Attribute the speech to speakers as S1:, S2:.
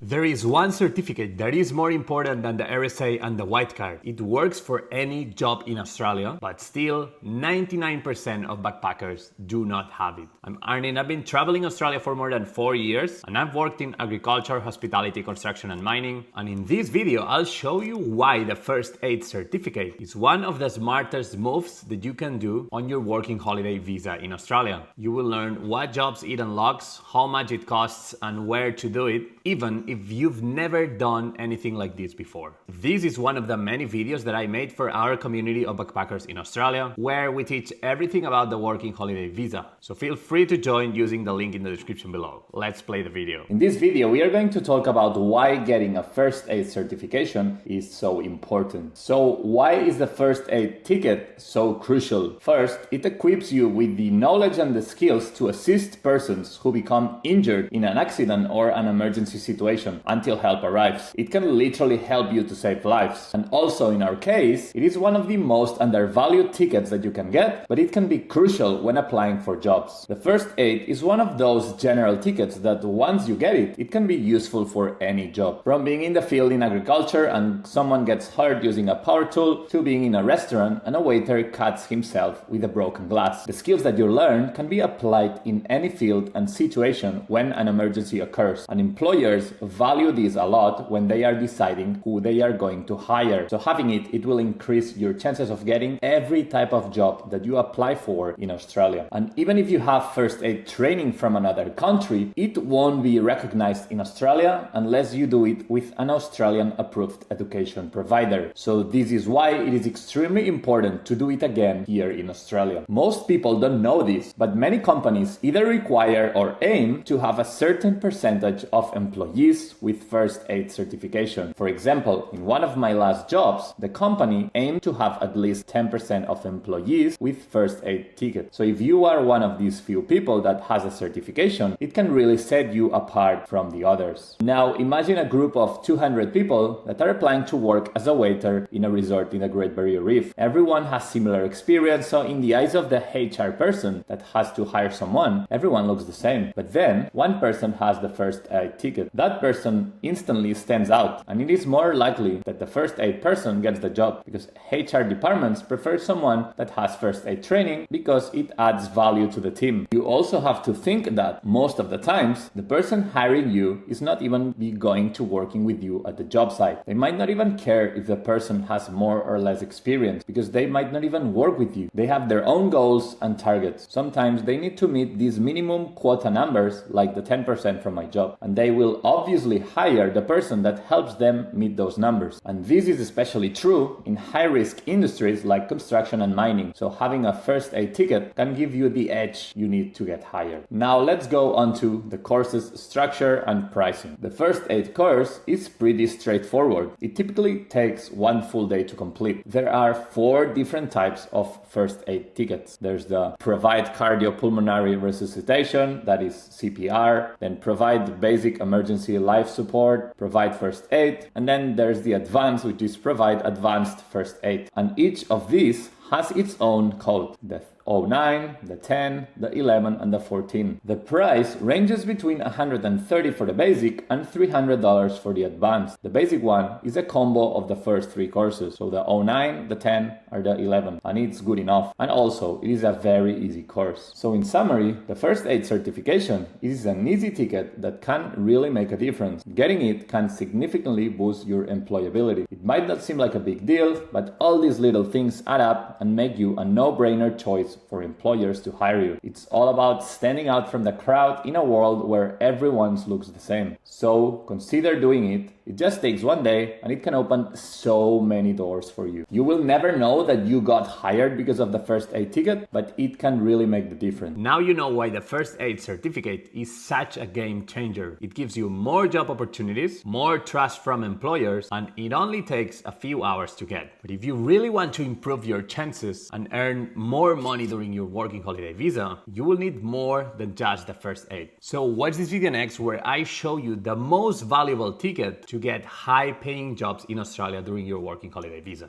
S1: There is one certificate that is more important than the RSA and the white card. It works for any job in Australia, but still 99% of backpackers do not have it. I'm Arnie and I've been traveling Australia for more than 4 years, and I've worked in agriculture, hospitality, construction and mining. And in this video, I'll show you why the first aid certificate is one of the smartest moves that you can do on your working holiday visa in Australia. You will learn what jobs it unlocks, how much it costs, and where to do it, even if you've never done anything like this before. This is one of the many videos that I made for our community of backpackers in Australia, where we teach everything about the working holiday visa. So feel free to join using the link in the description below. Let's play the video.
S2: In this video, we are going to talk about why getting a first aid certification is so important. So why is the first aid ticket so crucial? First, it equips you with the knowledge and the skills to assist persons who become injured in an accident or an emergency situation until help arrives. It can literally help you to save lives. And also in our case, it is one of the most undervalued tickets that you can get, but it can be crucial when applying for jobs. The first aid is one of those general tickets that once you get it, it can be useful for any job. From being in the field in agriculture and someone gets hurt using a power tool, to being in a restaurant and a waiter cuts himself with a broken glass. The skills that you learn can be applied in any field and situation when an emergency occurs. And employers value this a lot when they are deciding who they are going to hire. So having it will increase your chances of getting every type of job that you apply for in Australia. And even if you have first aid training from another country, it won't be recognized in Australia unless you do it with an Australian approved education provider. So this is why it is extremely important to do it again here in Australia. Most people don't know this, but many companies either require or aim to have a certain percentage of employees with first aid certification. For example, in one of my last jobs, the company aimed to have at least 10% of employees with first aid tickets. So if you are one of these few people that has a certification, it can really set you apart from the others. Now imagine a group of 200 people that are applying to work as a waiter in a resort in the Great Barrier Reef. Everyone has similar experience, so in the eyes of the HR person that has to hire someone, everyone looks the same. But then one person has the first aid ticket. That person instantly stands out, and it is more likely that the first aid person gets the job because HR departments prefer someone that has first aid training because it adds value to the team. You also have to think that most of the times the person hiring you is not even be going to working with you at the job site. They might not even care if the person has more or less experience because they might not even work with you. They have their own goals and targets. Sometimes they need to meet these minimum quota numbers like the 10% from my job, and they will obviously hire the person that helps them meet those numbers. And this is especially true in high-risk industries like construction and mining. So having a first aid ticket can give you the edge you need to get hired. Now let's go on to the course's structure and pricing. The first aid course is pretty straightforward. It typically takes 1 full day to complete. There are 4 different types of first aid tickets. There's the provide cardiopulmonary resuscitation, that is CPR, then provide basic emergency life support, provide first aid, and then there's the advanced, which is provide advanced first aid. And each of these has its own code, the 09, the 10, the 11, and the 14. The price ranges between $130 for the basic and $300 for the advanced. The basic one is a combo of the first 3 courses, so the 09, the 10, or the 11, and it's good enough. And also, it is a very easy course. So in summary, the first aid certification is an easy ticket that can really make a difference. Getting it can significantly boost your employability. It might not seem like a big deal, but all these little things add up and make you a no-brainer choice for employers to hire you. It's all about standing out from the crowd in a world where everyone looks the same. So consider doing it. It just takes 1 day and it can open so many doors for you. You will never know that you got hired because of the first aid ticket, but it can really make the difference.
S1: Now you know why the first aid certificate is such a game changer. It gives you more job opportunities, more trust from employers, and it only takes a few hours to get. But if you really want to improve your chances and earn more money during your working holiday visa, you will need more than just the first aid. So watch this video next where I show you the most valuable ticket to get high-paying jobs in Australia during your working holiday visa.